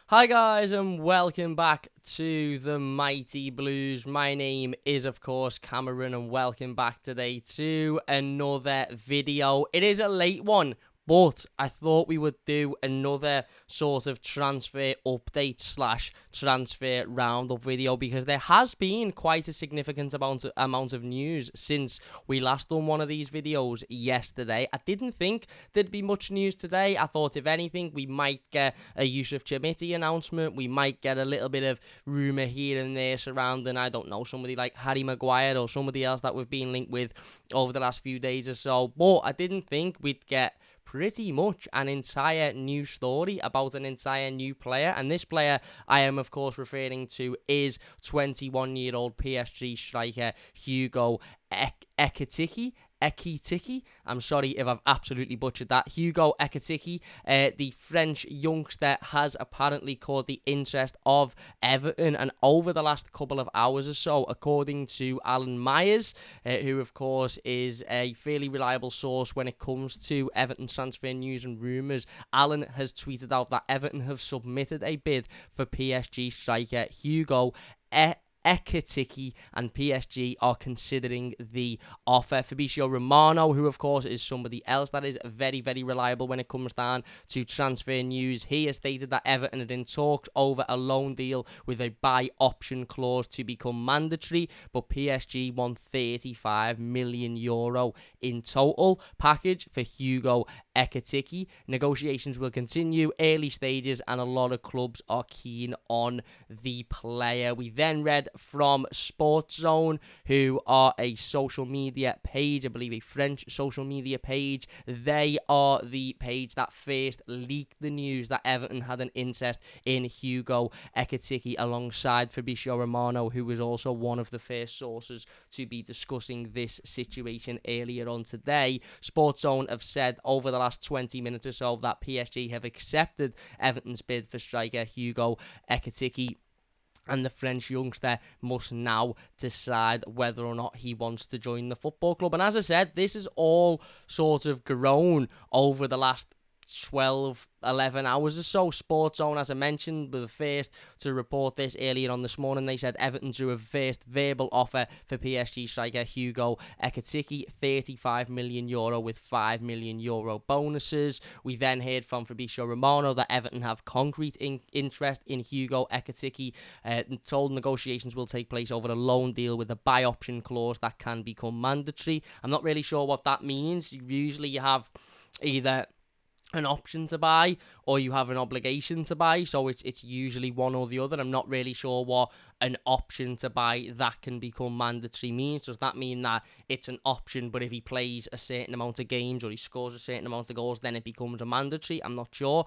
Hi guys and welcome back to the Mighty Blues. My name is of course Cameron and welcome back today to another video. It is a late one, but I thought we would do another sort of transfer update slash transfer roundup video because there has been quite a significant amount of news since we last done one of these videos yesterday. I didn't think there'd be much news today. I thought if anything we might get a Yusuf Chermiti announcement. We might get a little bit of rumour here and there surrounding, I don't know, somebody like Harry Maguire or somebody else that we've been linked with over the last few days or so. But I didn't think we'd get pretty much an entire new story about an entire new player, and this player I am of course referring to is 21-year-old PSG striker Hugo Ekitike. I'm sorry if I've absolutely butchered that. Hugo Ekitike, the French youngster, has apparently caught the interest of Everton, and over the last couple of hours or so, according to Alan Myers, who of course is a fairly reliable source when it comes to Everton transfer news and rumours, Alan has tweeted out that Everton have submitted a bid for PSG striker Hugo Ekitike, and PSG are considering the offer. Fabrizio Romano, who of course is somebody else that is very, very reliable when it comes down to transfer news, he has stated that Everton are in talks over a loan deal with a buy option clause to become mandatory, but PSG want €35 million in total package for Hugo Ekitike. Negotiations will continue, early stages, and a lot of clubs are keen on the player. We then read from Sports Zone, who are a social media page, I believe a French social media page. They are the page that first leaked the news that Everton had an interest in Hugo Ekitike alongside Fabrizio Romano, who was also one of the first sources to be discussing this situation earlier on today. Sports Zone have said over the last 20 minutes or so that PSG have accepted Everton's bid for striker Hugo Ekitike, and the French youngster must now decide whether or not he wants to join the football club. And as I said, this is all sort of grown over the last 11 hours or so. Sports Zone, as I mentioned, were the first to report this earlier on this morning. They said Everton drew a first verbal offer for PSG striker Hugo Ekitike, €35 million with €5 million bonuses. We then heard from Fabrizio Romano that Everton have concrete interest in Hugo Ekitike. Told negotiations will take place over a loan deal with a buy option clause that can become mandatory. I'm not really sure what that means. Usually you have either an option to buy or you have an obligation to buy, so it's usually one or the other. I'm not really sure what an option to buy that can become mandatory means. Does that mean that it's an option, but if he plays a certain amount of games or he scores a certain amount of goals, then it becomes a mandatory? I'm not sure.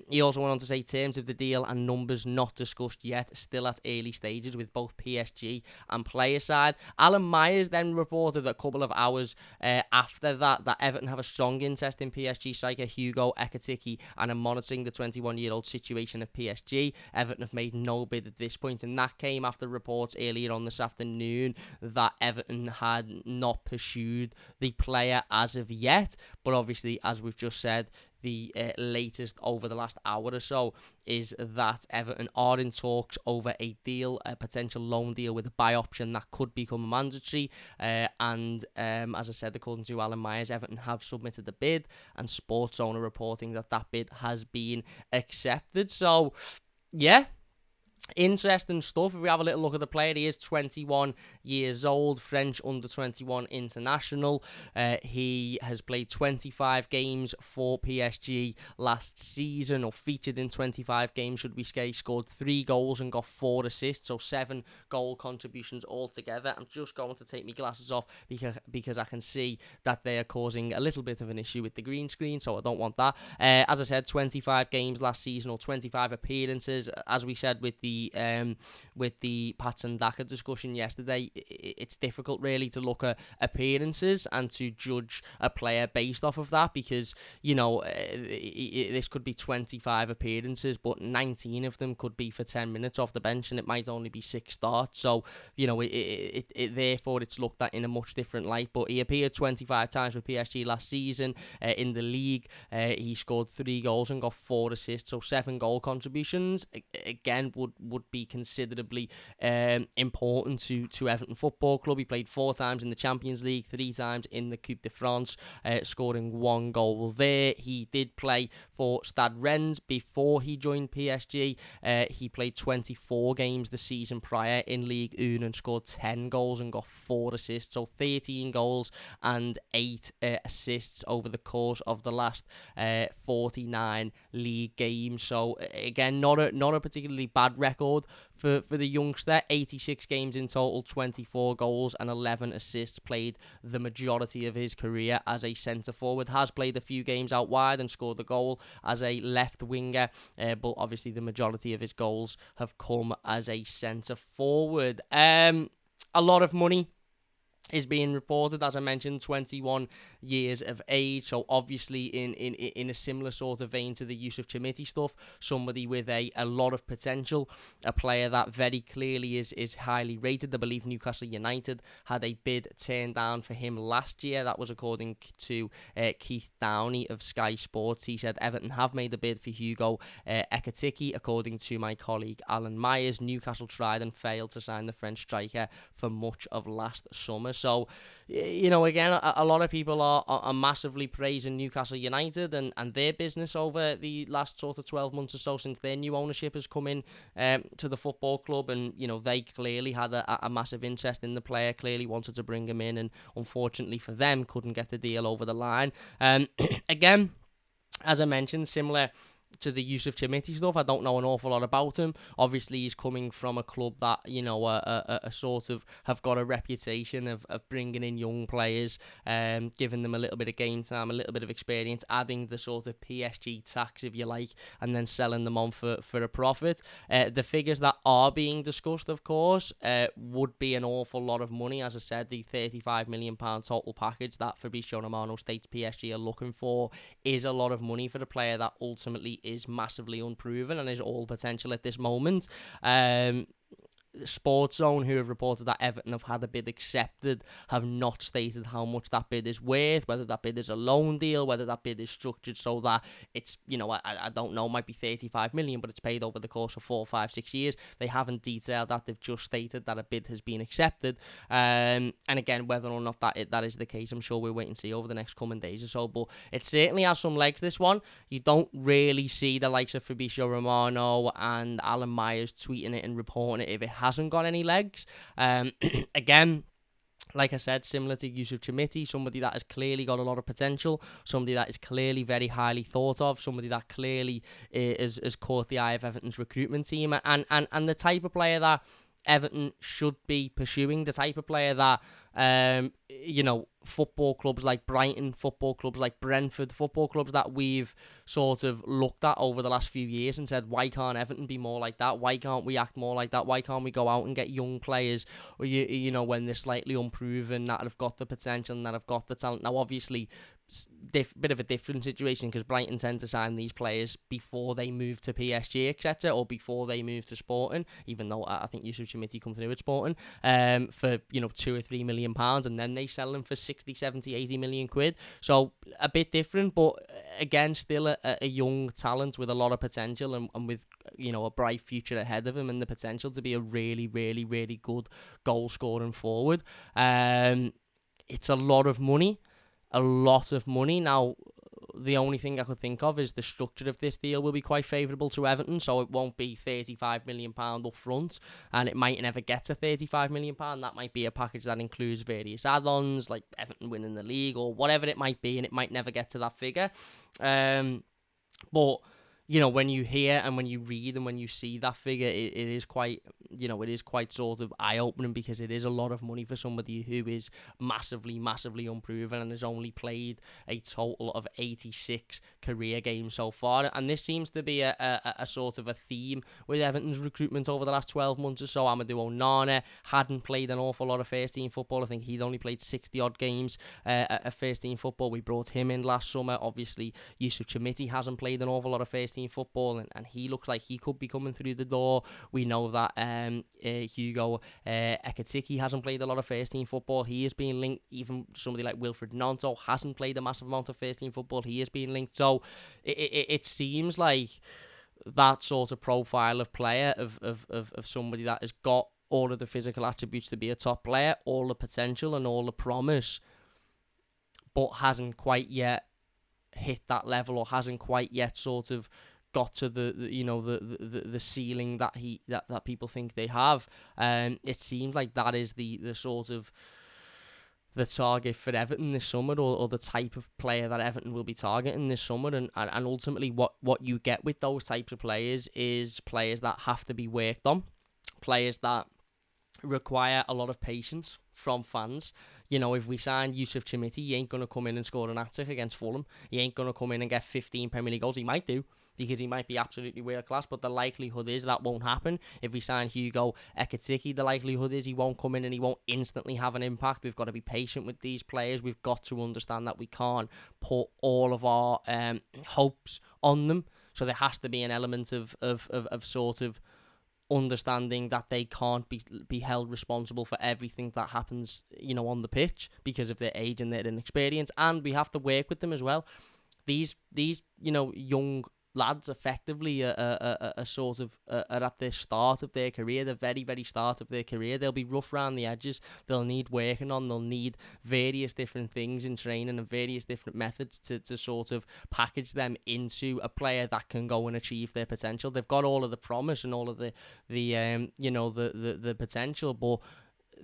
He also went on to say terms of the deal and numbers not discussed yet, still at early stages with both PSG and player side. Alan Myers then reported a couple of hours after that Everton have a strong interest in PSG striker Hugo Ekitike and are monitoring the 21-year-old situation at PSG. Everton have made no bid at this point, and that came after reports earlier on this afternoon that Everton had not pursued the player as of yet. But obviously, as we've just said, the latest over the last hour or so is that Everton are in talks over a deal, a potential loan deal with a buy option that could become mandatory. And as I said, according to Alan Myers, Everton have submitted the bid, and Sports Owner reporting that bid has been accepted. So, yeah. Interesting stuff. If we have a little look at the player, he is 21 years old, French under-21 international. He has played 25 games for PSG last season, or featured in 25 games, should we say. Scored 3 goals and got 4 assists, so 7 goal contributions altogether. I'm just going to take my glasses off because I can see that they are causing a little bit of an issue with the green screen, so I don't want that. As I said, 25 games last season, or 25 appearances. As we said with the the Patson Daka discussion yesterday, it's difficult really to look at appearances and to judge a player based off of that, because this could be 25 appearances, but 19 of them could be for 10 minutes off the bench, and it might only be 6 starts. So therefore it's looked at in a much different light. But he appeared 25 times with PSG last season. In the league, he scored 3 goals and got 4 assists, so 7 goal contributions. Again, would be considerably important to Everton Football Club. He played 4 times in the Champions League, 3 times in the Coupe de France, scoring 1 goal there. He did play for Stade Rennes before he joined PSG. He played 24 games the season prior in Ligue 1 and scored 10 goals and got 4 assists, so 13 goals and 8 assists over the course of the last 49 league games. So again, not a particularly bad record for the youngster. 86 games in total, 24 goals and 11 assists. Played the majority of his career as a centre forward. Has played a few games out wide and scored a goal as a left winger, but obviously the majority of his goals have come as a centre forward. A lot of money is being reported, as I mentioned, 21 years of age, so obviously in a similar sort of vein to the Yusuf Chamiti stuff, somebody with a lot of potential, a player that very clearly is highly rated. I believe Newcastle United had a bid turned down for him last year. That was according to Keith Downey of Sky Sports. He said Everton have made a bid for Hugo Ekitike. According to my colleague Alan Myers, Newcastle tried and failed to sign the French striker for much of last summer. So, again, a lot of people are massively praising Newcastle United and their business over the last sort of 12 months or so since their new ownership has come in to the football club. And, they clearly had a massive interest in the player, clearly wanted to bring him in, and unfortunately for them, couldn't get the deal over the line. Again, as I mentioned, similar to the Yusuf Chamiti stuff, I don't know an awful lot about him. Obviously, he's coming from a club that, a sort of have got a reputation of bringing in young players, giving them a little bit of game time, a little bit of experience, adding the sort of PSG tax, if you like, and then selling them on for a profit. The figures that are being discussed, of course, would be an awful lot of money. As I said, the £35 million total package that Fabrizio Romano states PSG are looking for is a lot of money for the player that ultimately is massively unproven and is all potential at this moment. Sports Zone, who have reported that Everton have had a bid accepted, have not stated how much that bid is worth, whether that bid is a loan deal, whether that bid is structured so that it's, I don't know, might be 35 million, but it's paid over the course of 4, 5, 6 years. They haven't detailed that. They've just stated that a bid has been accepted. And again, whether or not that is the case, I'm sure we'll wait and see over the next coming days or so. But it certainly has some legs, this one. You don't really see the likes of Fabrizio Romano and Alan Myers tweeting it and reporting it if it hasn't got any legs. Again, like I said, similar to Yusuf Chamiti, somebody that has clearly got a lot of potential, somebody that is clearly very highly thought of, somebody that clearly has caught the eye of Everton's recruitment team, and the type of player that Everton should be pursuing, the type of player that football clubs like Brighton, football clubs like Brentford, football clubs that we've sort of looked at over the last few years and said, why can't Everton be more like that? Why can't we act more like that? Why can't we go out and get young players, or when they're slightly unproven, that have got the potential and that have got the talent? Now, obviously, bit of a different situation because Brighton tend to sign these players before they move to PSG, etc., or before they move to Sporting, even though I think Yusuf Chamiti come through at Sporting for £2 or £3 million, and then they sell them for 60, 70, 80 million quid. So a bit different, but again, still a young talent with a lot of potential and with a bright future ahead of him and the potential to be a really, really, really good goal scoring forward. It's a lot of money. Now, the only thing I could think of is the structure of this deal will be quite favourable to Everton, so it won't be £35 million up front, and it might never get to £35 million. That might be a package that includes various add-ons, like Everton winning the league or whatever it might be, and it might never get to that figure. But when you hear and when you read and when you see that figure, it is quite, it is quite sort of eye-opening, because it is a lot of money for somebody who is massively, massively unproven and has only played a total of 86 career games so far. And this seems to be a sort of a theme with Everton's recruitment over the last 12 months or so. Amadou Onana hadn't played an awful lot of first-team football. I think he'd only played 60-odd games at first-team football. We brought him in last summer. Obviously, Yusuf Chamiti hasn't played an awful lot of first-team football, and he looks like he could be coming through the door. We know that Hugo Ekitike hasn't played a lot of first-team football. He is being linked. Even somebody like Wilfried Gnonto hasn't played a massive amount of first-team football. He is being linked. So it seems like that sort of profile of player, of somebody that has got all of the physical attributes to be a top player, all the potential and all the promise, but hasn't quite yet hit that level, or hasn't quite yet sort of got to the ceiling that people think they have. It seems like that is the sort of the target for Everton this summer, or the type of player that Everton will be targeting this summer. And ultimately what you get with those types of players is players that have to be worked on, players that require a lot of patience from fans. If we sign Yusuf Chamiti, he ain't going to come in and score an hat-trick against Fulham. He ain't going to come in and get 15 Premier League goals. He might do, because he might be absolutely world class, but the likelihood is that won't happen. If we sign Hugo Ekitike, the likelihood is he won't come in and he won't instantly have an impact. We've got to be patient with these players. We've got to understand that we can't put all of our hopes on them. So there has to be an element of sort of understanding that they can't be held responsible for everything that happens, on the pitch, because of their age and their inexperience. And we have to work with them as well. These young lads effectively are sort of are at the start of their career, the very, very start of their career. They'll be rough around the edges. They'll need working on. They'll need various different things in training and various different methods to sort of package them into a player that can go and achieve their potential. They've got all of the promise and all of the potential, but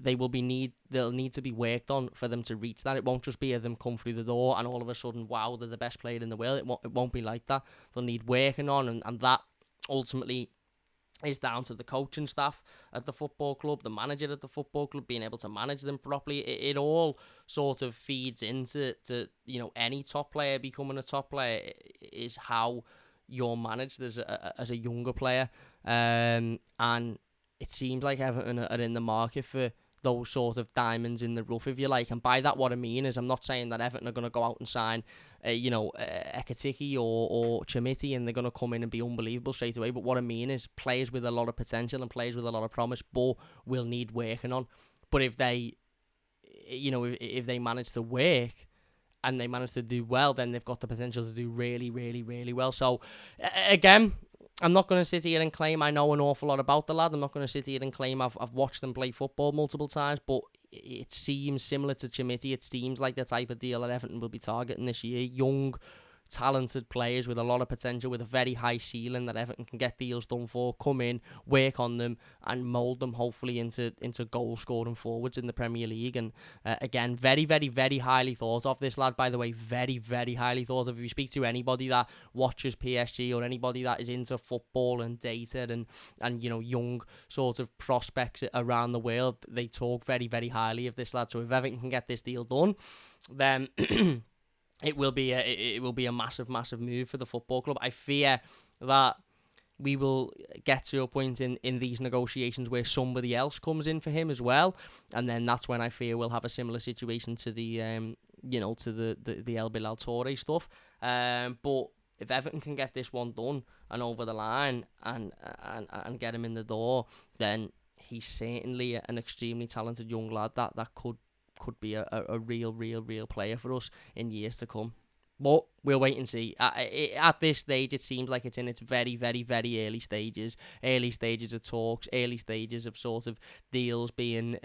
they'll need to be worked on for them to reach that. It won't just be them come through the door and all of a sudden, wow, they're the best player in the world. It won't be like that. They'll need working on, and that ultimately is down to the coaching staff at the football club, the manager at the football club, being able to manage them properly. It all sort of feeds into any top player becoming a top player, is how you're managed as a younger player. And it seems like Everton are in the market for those sort of diamonds in the rough, if you like. And by that, what I mean is, I'm not saying that Everton are going to go out and sign, Ekitike or Chamiti, and they're going to come in and be unbelievable straight away. But what I mean is players with a lot of potential and players with a lot of promise, but will need working on. But if they, if they manage to work and they manage to do well, then they've got the potential to do really, really, really well. So, again, I'm not going to sit here and claim I know an awful lot about the lad. I'm not going to sit here and claim I've watched them play football multiple times, but it seems similar to Chamiti. It seems like the type of deal that Everton will be targeting this year. Young, talented players with a lot of potential, with a very high ceiling that Everton can get deals done for, come in, work on them, and mould them hopefully into goal-scoring forwards in the Premier League. And again, very, very, very highly thought of, this lad, by the way. Very, very highly thought of. If you speak to anybody that watches PSG, or anybody that is into football and data and young sort of prospects around the world, they talk very, very highly of this lad. So if Everton can get this deal done, then it will be a massive, massive move for the football club. I fear that we will get to a point in these negotiations where somebody else comes in for him as well, and then that's when I fear we'll have a similar situation to the El Bilal Toure stuff. But if Everton can get this one done and over the line and get him in the door, then he's certainly an extremely talented young lad that could be a real player for us in years to come. But we'll wait and see. At this stage, it seems like it's in its very, very, very early stages of talks, early stages of sort of deals being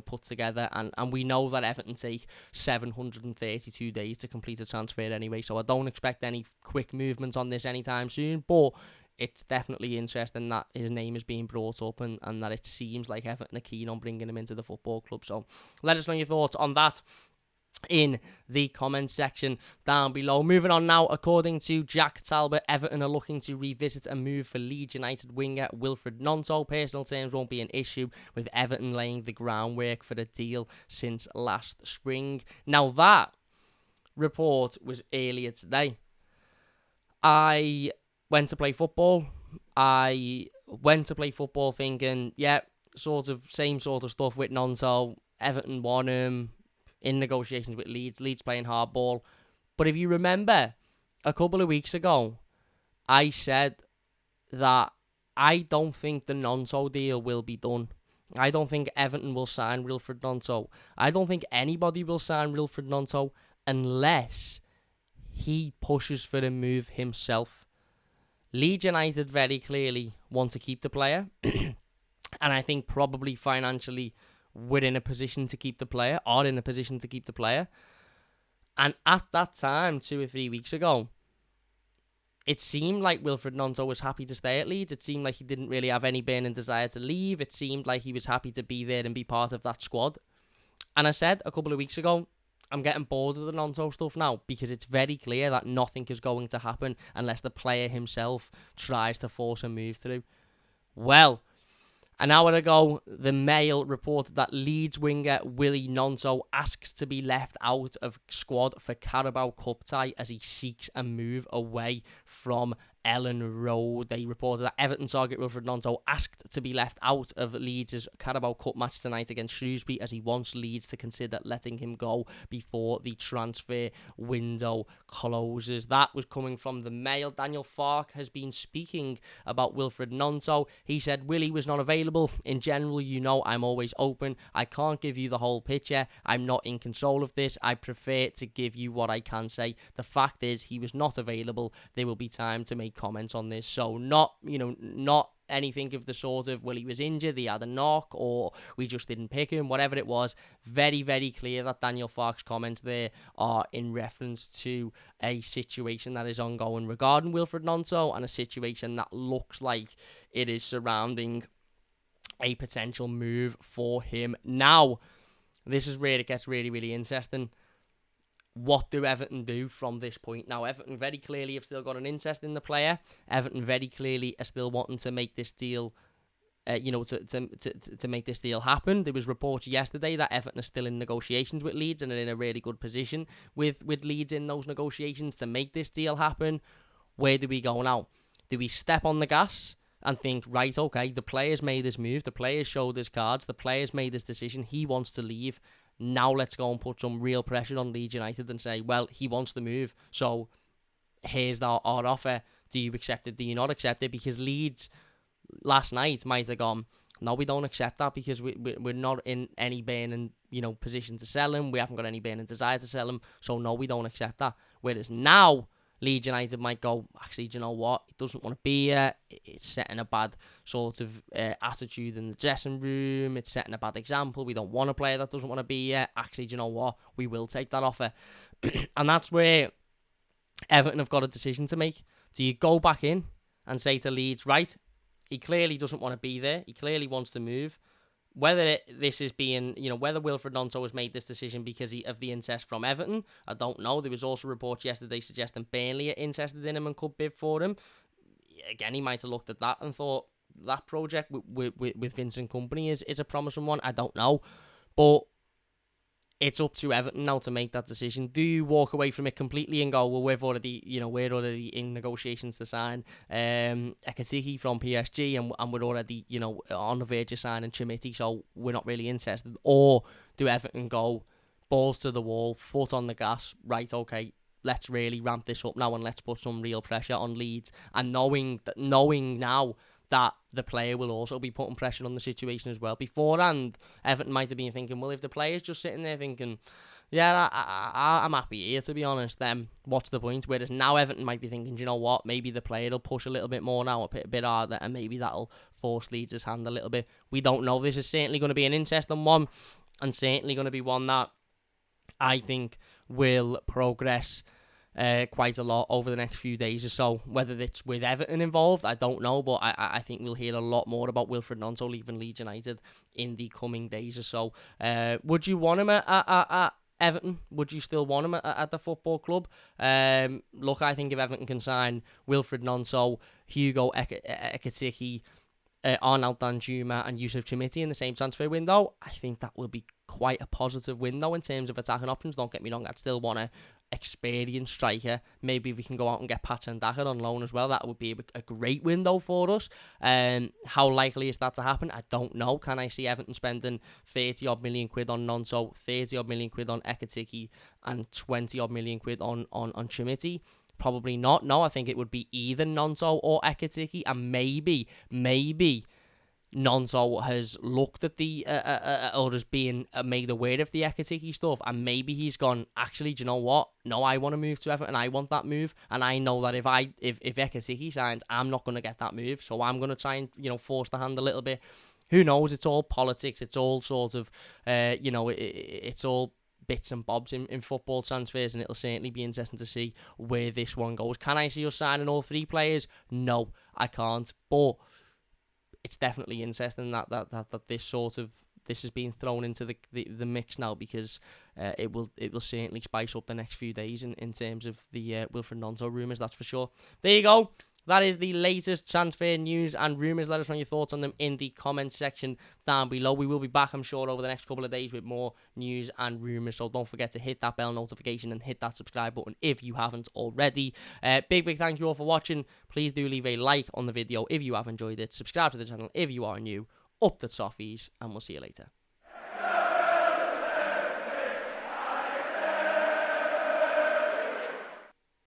put together, and we know that Everton take 732 days to complete a transfer anyway, so I don't expect any quick movements on this anytime soon, but it's definitely interesting that his name is being brought up and that it seems like Everton are keen on bringing him into the football club. So let us know your thoughts on that. in the comments section down below. Moving on now, according to Jack Talbot, Everton are looking to revisit a move for Leeds United winger Wilfried Gnonto. Personal terms won't be an issue, with Everton laying the groundwork for the deal since last spring. Now that report was earlier today. I went to play football. Thinking, yeah, same sort of stuff with Gnonto. Everton won him in negotiations with Leeds. Leeds playing hardball. But if you remember, a couple of weeks ago, I said that I don't think the Gnonto deal will be done. I don't think Everton will sign Wilfried Gnonto. I don't think anybody will sign Wilfried Gnonto unless he pushes for the move himself. Leeds United very clearly want to keep the player. And I think probably financially we're in a position to keep the player, And at that time, 2 or 3 weeks ago, it seemed like Wilfried Gnonto was happy to stay at Leeds. It seemed like he didn't really have any burning desire to leave. It seemed like he was happy to be there and be part of that squad. And I said a couple of weeks ago, I'm getting bored of the Gnonto stuff now, because it's very clear that nothing is going to happen unless the player himself tries to force a move through. Well, an hour ago, the Mail reported that Leeds winger Willie Gnonto asks to be left out of squad for Carabao Cup tie as he seeks a move away from Ellen Road. They reported that Everton target Wilfried Gnonto asked to be left out of Leeds' Carabao Cup match tonight against Shrewsbury, as he wants Leeds to consider letting him go before the transfer window closes. That was coming from the Mail. Daniel Farke has been speaking about Wilfried Gnonto. He said, Willie was not available. In general, you know I'm always open. I can't give you the whole picture. I'm not in control of this. I prefer to give you what I can say. The fact is, he was not available. There will be time to make comments on this. So not anything of the sort of, well, he was injured, he had a knock, or we just didn't pick him, whatever it was. Very, very clear that Daniel Farke's comments there are in reference to a situation that is ongoing regarding Wilfried Gnonto, and a situation that looks like it is surrounding a potential move for him. Now, this is where it gets really, really interesting. What do Everton do from this point? Now, Everton very clearly have still got an interest in the player. Everton very clearly are still wanting to make this deal, to make this deal happen. There was reports yesterday that Everton are still in negotiations with Leeds and are in a really good position with Leeds in those negotiations to make this deal happen. Where do we go now? Do we step on the gas and think, right, okay, the player's made this move, the player's showed his cards, the player's made this decision, he wants to leave. Now let's go and put some real pressure on Leeds United and say, well, he wants to move, so here's our offer. Do you accept it? Do you not accept it? Because Leeds last night might have gone, no, we don't accept that, because we're not in any burning position to sell him. We haven't got any burning desire to sell him, so no, we don't accept that. Whereas now, Leeds United might go, actually, do you know what? He doesn't want to be here. It's setting a bad sort of attitude in the dressing room. It's setting a bad example. We don't want a player that doesn't want to be here. Actually, do you know what? We will take that offer. And that's where Everton have got a decision to make. Do you go back in and say to Leeds, right, he clearly doesn't want to be there. He clearly wants to move. Whether this is being, whether Wilfried Gnonto has made this decision because of the interest from Everton, I don't know. There was also reports yesterday suggesting Burnley are interested in him and could bid for him. Again, he might have looked at that and thought that project with Vincent Kompany is a promising one. I don't know. But it's up to Everton now to make that decision. Do you walk away from it completely and go, well, we're already in negotiations to sign Ekitike from PSG, and we're already, on the verge of signing Chimiti, so we're not really interested? Or do Everton go balls to the wall, foot on the gas, right, okay, let's really ramp this up now and let's put some real pressure on Leeds, and knowing now that the player will also be putting pressure on the situation as well. Beforehand, Everton might have been thinking, well, if the player's just sitting there thinking, yeah, I'm happy here, to be honest, then what's the point? Whereas now Everton might be thinking, do you know what, maybe the player will push a little bit more now, a bit harder, and maybe that'll force Leeds' hand a little bit. We don't know. This is certainly going to be an interesting one, and certainly going to be one that I think will progress quite a lot over the next few days or so. Whether it's with Everton involved, I don't know, but I think we'll hear a lot more about Wilfried Gnonto leaving Leeds United in the coming days or so. Would you want him at Everton, would you still want him at the football club? Look, I think if Everton can sign Wilfried Gnonto, Hugo Ekitike, Arnold Danjuma and Yusuf Chimiti in the same transfer window, I think that will be quite a positive window in terms of attacking options. Don't get me wrong, I'd still want an experienced striker. Maybe we can go out and get Patson Daka on loan as well. That would be a great window for us. How likely is that to happen? I don't know. Can I see Everton spending 30 odd million quid on Gnonto, 30 odd million quid on Ekitike, and 20 odd million quid on Chimiti? Probably not. No, I think it would be either Gnonto or Ekitike, and maybe Gnonto has looked at the or has been made aware of the Ekitike stuff, and maybe he's gone, actually, do you know what? No, I want to move to Everton. I want that move, and I know that if Ekitike signs, I'm not going to get that move, so I'm going to try and force the hand a little bit. Who knows? It's all politics. It's all sort of it's all bits and bobs in football transfers, and it'll certainly be interesting to see where this one goes. Can I see us signing all three players? No, I can't. But it's definitely interesting that this has been thrown into the mix now, because it will certainly spice up the next few days in terms of the Wilfried Gnonto rumours, that's for sure. There you go. That is the latest transfer news and rumours. Let us know your thoughts on them in the comments section down below. We will be back, I'm sure, over the next couple of days with more news and rumours. So don't forget to hit that bell notification and hit that subscribe button if you haven't already. Big thank you all for watching. Please do leave a like on the video if you have enjoyed it. Subscribe to the channel if you are new. Up the toffees, and we'll see you later.